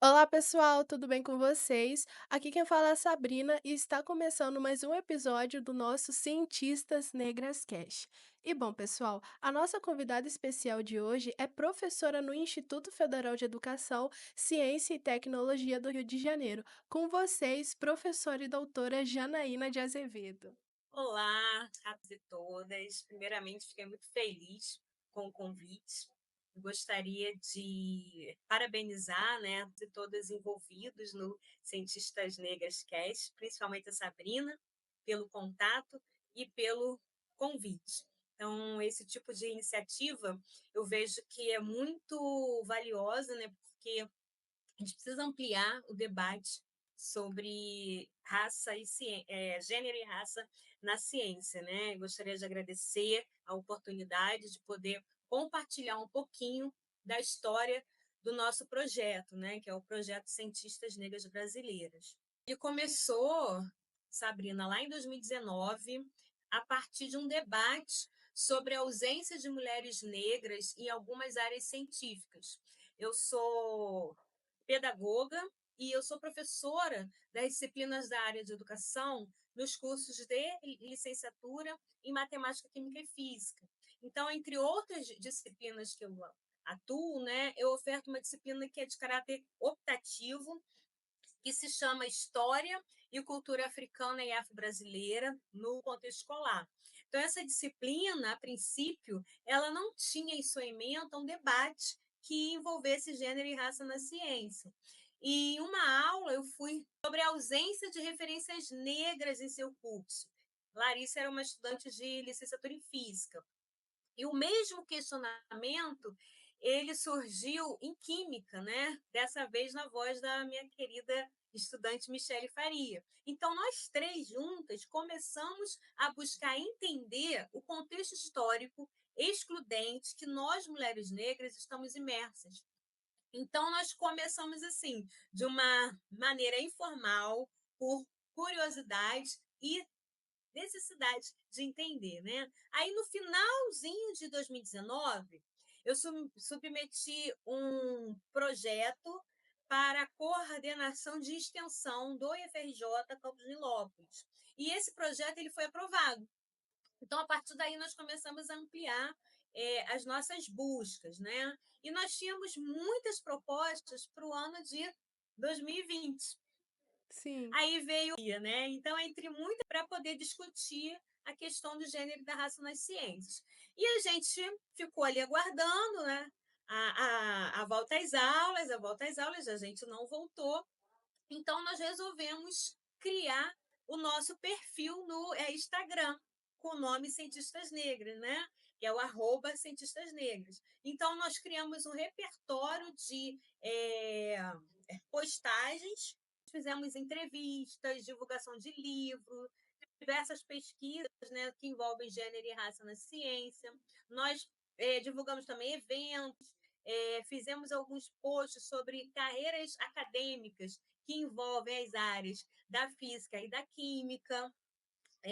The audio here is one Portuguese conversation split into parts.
Olá pessoal, tudo bem com vocês? Aqui quem fala é a Sabrina e está começando mais um episódio do nosso Cientistas Negras Cash. E bom, pessoal, a nossa convidada especial de hoje é professora no Instituto Federal de Educação, Ciência e Tecnologia do Rio de Janeiro. Com vocês, professora e doutora Janaína de Azevedo. Olá a todos e todas. Primeiramente, fiquei muito feliz com o convite. Gostaria de parabenizar, né, todos e todas envolvidos no Cientistas Negras Cast, principalmente a Sabrina, pelo contato e pelo convite. Então, esse tipo de iniciativa eu vejo que é muito valiosa, né, porque a gente precisa ampliar o debate sobre gênero e raça na ciência, né? Eu gostaria de agradecer a oportunidade de poder compartilhar um pouquinho da história do nosso projeto, né? Que é o projeto Cientistas Negras Brasileiras. Ele começou, Sabrina, lá em 2019, a partir de um debate sobre a ausência de mulheres negras em algumas áreas científicas. Eu sou pedagoga e eu sou professora das disciplinas da área de educação nos cursos de licenciatura em matemática, química e física. Então, entre outras disciplinas que eu atuo, né, eu oferto uma disciplina que é de caráter optativo, que se chama História e Cultura Africana e Afro-Brasileira no contexto escolar. Então, essa disciplina, a princípio, ela não tinha em sua ementa um debate que envolvesse gênero e raça na ciência. E em uma aula eu fui sobre a ausência de referências negras em seu curso. Larissa era uma estudante de licenciatura em física. E o mesmo questionamento ele surgiu em química, né? Dessa vez na voz da minha querida estudante Michele Faria. Então, nós três juntas começamos a buscar entender o contexto histórico excludente que nós, mulheres negras, estamos imersas. Então, nós começamos assim, de uma maneira informal, por curiosidade e necessidade de entender, né? Aí no finalzinho de 2019, eu submeti um projeto para a coordenação de extensão do IFRJ Campos Nilópolis. E esse projeto ele foi aprovado. Então, a partir daí, nós começamos a ampliar as nossas buscas, né? E nós tínhamos muitas propostas para o ano de 2020. Sim. Aí veio, né? Então, entre muitas, para poder discutir a questão do gênero e da raça nas ciências. E a gente ficou ali aguardando, né? A volta às aulas, a gente não voltou. Então, nós resolvemos criar o nosso perfil no Instagram, com o nome Cientistas Negras, né? Que é o @Cientistas Negras. Então, nós criamos um repertório de postagens, fizemos entrevistas, divulgação de livro, diversas pesquisas, né, que envolvem gênero e raça na ciência. Nós divulgamos também eventos, fizemos alguns posts sobre carreiras acadêmicas que envolvem as áreas da física e da química.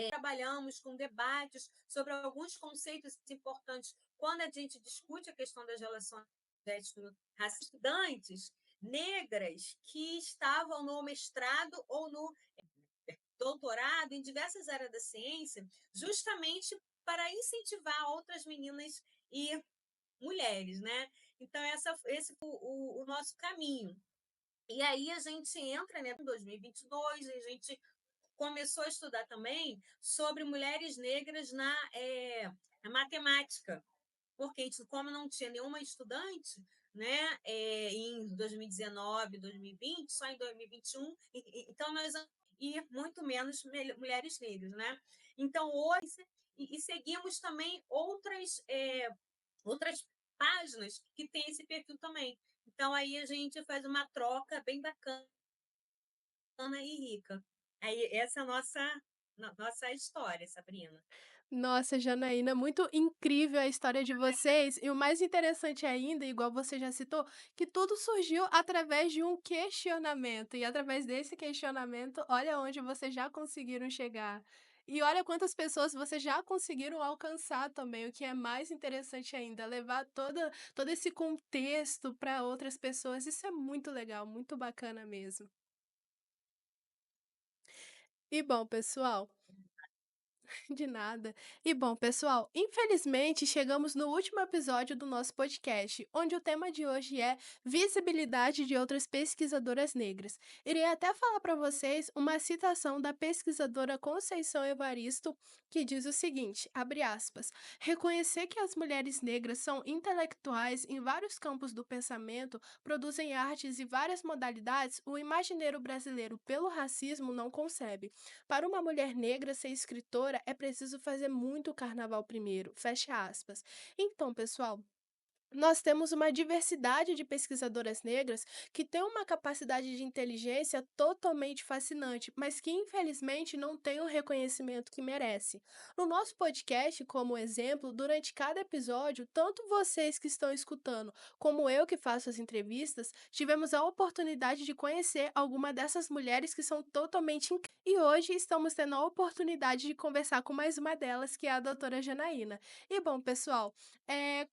Trabalhamos com debates sobre alguns conceitos importantes quando a gente discute a questão das relações étnico-raciais. Estudantes negras que estavam no mestrado ou no doutorado em diversas áreas da ciência, justamente para incentivar outras meninas e mulheres, né? Então, esse foi o nosso caminho. E aí a gente entra, né, em 2022, a gente começou a estudar também sobre mulheres negras na matemática, porque a gente, como não tinha nenhuma estudante, né, em 2019, 2020, só em 2021, então nós e muito menos mulheres negras, né? Então hoje e seguimos também outras páginas que têm esse perfil também. Então aí a gente faz uma troca bem bacana e rica. Aí essa é a nossa história, Sabrina. Nossa, Janaína, muito incrível a história de vocês. E o mais interessante ainda, igual você já citou, que tudo surgiu através de um questionamento. E através desse questionamento, olha onde vocês já conseguiram chegar. E olha quantas pessoas vocês já conseguiram alcançar também, o que é mais interessante ainda, levar todo esse contexto para outras pessoas, isso é muito legal, muito bacana mesmo. E bom, pessoal, de nada. E bom, pessoal, infelizmente chegamos no último episódio do nosso podcast, onde o tema de hoje é visibilidade de outras pesquisadoras negras. Irei até falar para vocês uma citação da pesquisadora Conceição Evaristo, que diz o seguinte, abre aspas, reconhecer que as mulheres negras são intelectuais em vários campos do pensamento, produzem artes e várias modalidades, o imagineiro brasileiro pelo racismo não concebe. Para uma mulher negra ser escritora é preciso fazer muito carnaval primeiro, fecha aspas. Então, pessoal, nós temos uma diversidade de pesquisadoras negras que têm uma capacidade de inteligência totalmente fascinante, mas que infelizmente não têm o reconhecimento que merece. No nosso podcast, como exemplo, durante cada episódio, tanto vocês que estão escutando, como eu que faço as entrevistas, tivemos a oportunidade de conhecer alguma dessas mulheres que são totalmente incríveis. E hoje estamos tendo a oportunidade de conversar com mais uma delas, que é a doutora Janaína. E bom, pessoal,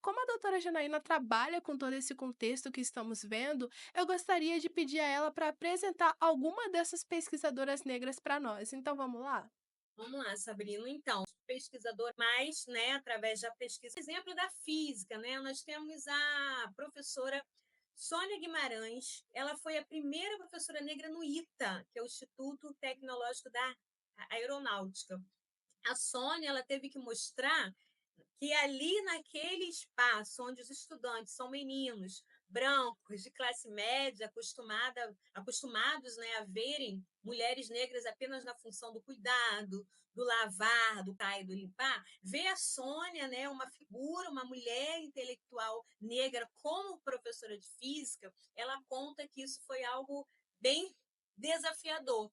como a doutora Janaína trabalha com todo esse contexto que estamos vendo, eu gostaria de pedir a ela para apresentar alguma dessas pesquisadoras negras para nós. Então vamos lá? Vamos lá, Sabrina. Então, pesquisador, mais, né, através da pesquisa. Exemplo da física, né? Nós temos a professora Sônia Guimarães. Ela foi a primeira professora negra no ITA, que é o Instituto Tecnológico da Aeronáutica. A Sônia, ela teve que mostrar que ali naquele espaço onde os estudantes são meninos brancos de classe média acostumados, né, a verem mulheres negras apenas na função do cuidado, do lavar, do cair, do limpar, ver a Sônia, né, uma figura, uma mulher intelectual negra como professora de física, ela conta que isso foi algo bem desafiador,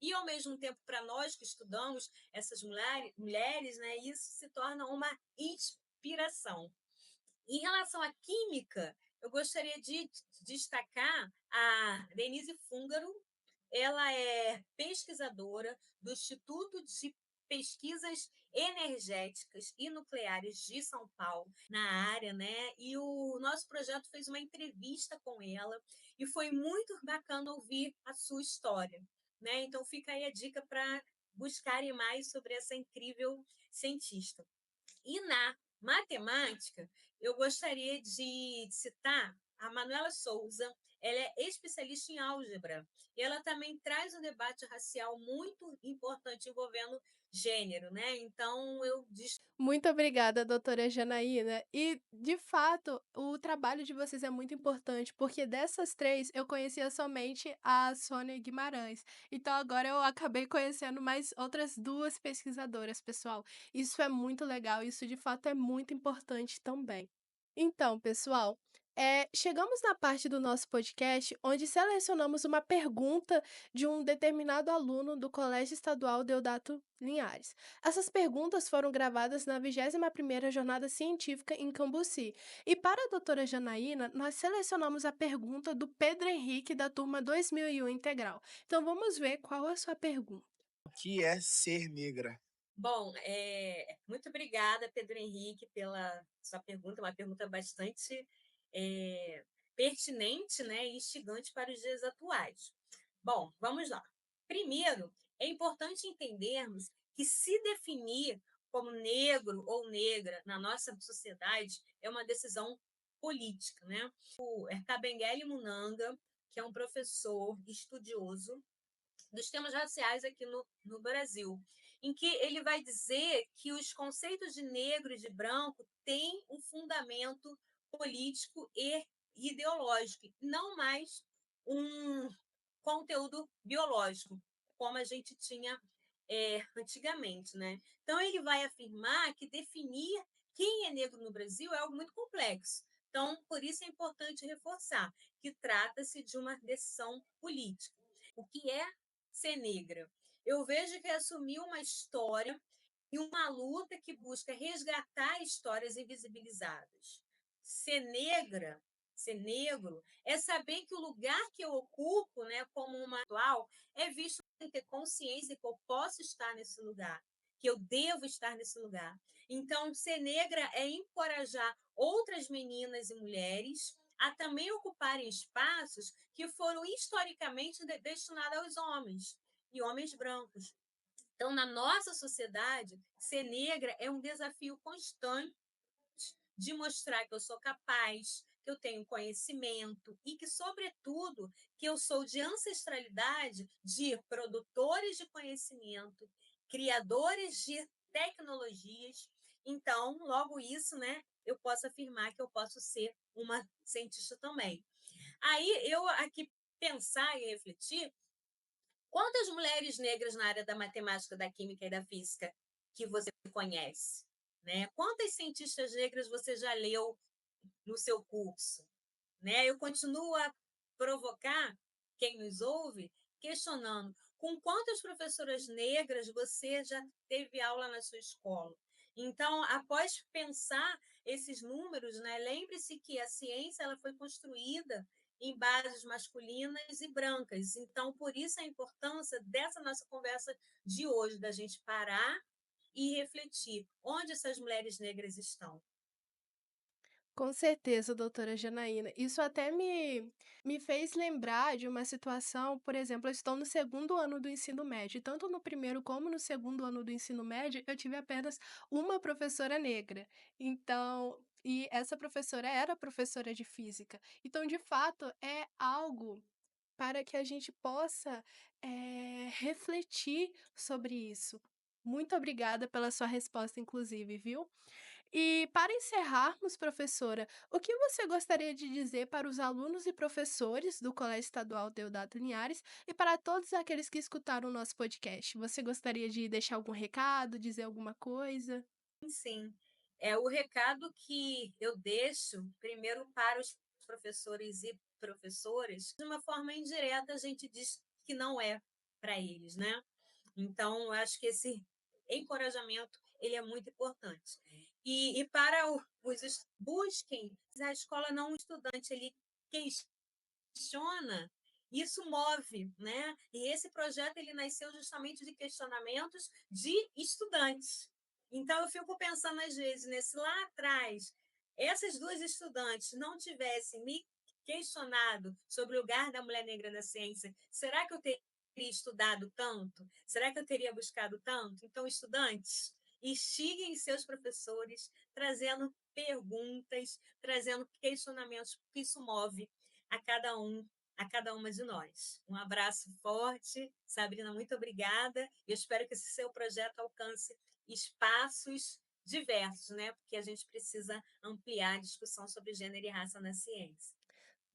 e, ao mesmo tempo, para nós que estudamos essas mulheres, né, isso se torna uma inspiração. Em relação à química, eu gostaria de destacar a Denise Fúngaro. Ela é pesquisadora do Instituto de Pesquisas Energéticas e Nucleares de São Paulo, na área, né? E o nosso projeto fez uma entrevista com ela e foi muito bacana ouvir a sua história, né? Então fica aí a dica para buscarem mais sobre essa incrível cientista. E na matemática, eu gostaria de citar a Manuela Souza. Ela é especialista em álgebra. E ela também traz um debate racial muito importante envolvendo gênero, né? Então, eu Muito obrigada, doutora Janaína. E, de fato, o trabalho de vocês é muito importante, porque dessas três eu conhecia somente a Sônia Guimarães. Então, agora eu acabei conhecendo mais outras duas pesquisadoras, pessoal. Isso é muito legal, isso de fato é muito importante também. Então, pessoal, chegamos na parte do nosso podcast onde selecionamos uma pergunta de um determinado aluno do Colégio Estadual Deodato Linhares. Essas perguntas foram gravadas na 21ª Jornada Científica em Cambuci. E para a doutora Janaína, nós selecionamos a pergunta do Pedro Henrique, da turma 2001 Integral. Então vamos ver qual é a sua pergunta. O que é ser negra? Bom, muito obrigada, Pedro Henrique, pela sua pergunta, uma pergunta bastante é, pertinente, né, e instigante para os dias atuais. Bom, vamos lá. Primeiro, é importante entendermos que se definir como negro ou negra na nossa sociedade é uma decisão política, né? O Kabengele Munanga, que é um professor estudioso dos temas raciais aqui no Brasil, em que ele vai dizer que os conceitos de negro e de branco têm um fundamento político e ideológico, não mais um conteúdo biológico, como a gente tinha antigamente, né? Então ele vai afirmar que definir quem é negro no Brasil é algo muito complexo. Então, por isso é importante reforçar que trata-se de uma decisão política. O que é ser negra? Eu vejo que é assumir uma história e uma luta que busca resgatar histórias invisibilizadas. Ser negra ser negro é saber que o lugar que eu ocupo, né, como uma atual, é visto em ter consciência que eu posso estar nesse lugar, que eu devo estar nesse lugar. Então, ser negra é encorajar outras meninas e mulheres a também ocuparem espaços que foram historicamente destinados aos homens e homens brancos. Então, na nossa sociedade, ser negra é um desafio constante de mostrar que eu sou capaz, que eu tenho conhecimento e que, sobretudo, que eu sou de ancestralidade de produtores de conhecimento, criadores de tecnologias. Então, logo isso, né, eu posso afirmar que eu posso ser uma cientista também. Aí eu aqui pensar e refletir quantas mulheres negras na área da matemática, da química e da física que você conhece? Né? Quantas cientistas negras você já leu no seu curso? Né? Eu continuo a provocar quem nos ouve questionando com quantas professoras negras você já teve aula na sua escola. Então, após pensar esses números, né, lembre-se que a ciência ela foi construída em bases masculinas e brancas. Então, por isso a importância dessa nossa conversa de hoje, da gente parar e refletir onde essas mulheres negras estão. Com certeza, doutora Janaína. Isso até me fez lembrar de uma situação, por exemplo, eu estou no segundo ano do ensino médio, e tanto no primeiro como no segundo ano do ensino médio, eu tive apenas uma professora negra. Então, e essa professora era professora de física. Então, de fato, é algo para que a gente possa, refletir sobre isso. Muito obrigada pela sua resposta, inclusive, viu? E para encerrarmos, professora, o que você gostaria de dizer para os alunos e professores do Colégio Estadual Deodato Linhares e para todos aqueles que escutaram o nosso podcast? Você gostaria de deixar algum recado, dizer alguma coisa? Sim, é o recado que eu deixo primeiro para os professores e professoras, de uma forma indireta a gente diz que não é para eles, né? Então, eu acho que esse encorajamento ele é muito importante. E para os busquem a escola não um estudante, ele questiona, isso move, né? E esse projeto ele nasceu justamente de questionamentos de estudantes. Então eu fico pensando às vezes nesse lá atrás, essas duas estudantes não tivessem me questionado sobre o lugar da mulher negra na ciência, será que eu teria estudado tanto? Será que eu teria buscado tanto? Então, estudantes, instiguem seus professores, trazendo perguntas, trazendo questionamentos, porque isso move a cada a cada uma de nós. Um abraço forte, Sabrina, muito obrigada. Eu espero que esse seu projeto alcance espaços diversos, né? Porque a gente precisa ampliar a discussão sobre gênero e raça na ciência.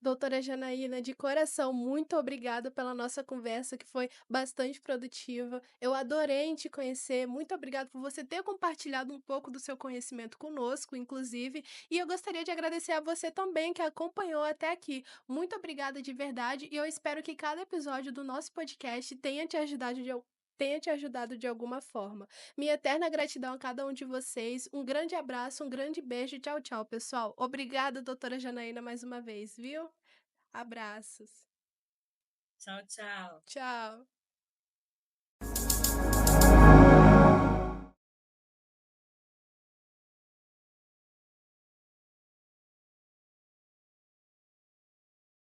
Doutora Janaína, de coração, muito obrigada pela nossa conversa, que foi bastante produtiva. Eu adorei em te conhecer. Muito obrigada por você ter compartilhado um pouco do seu conhecimento conosco, inclusive. E eu gostaria de agradecer a você também que acompanhou até aqui. Muito obrigada de verdade. E eu espero que cada episódio do nosso podcast tenha te ajudado de alguma forma. Minha eterna gratidão a cada um de vocês. Um grande abraço, um grande beijo. Tchau, tchau, pessoal. Obrigada, doutora Janaína, mais uma vez, viu? Abraços. Tchau, tchau. Tchau.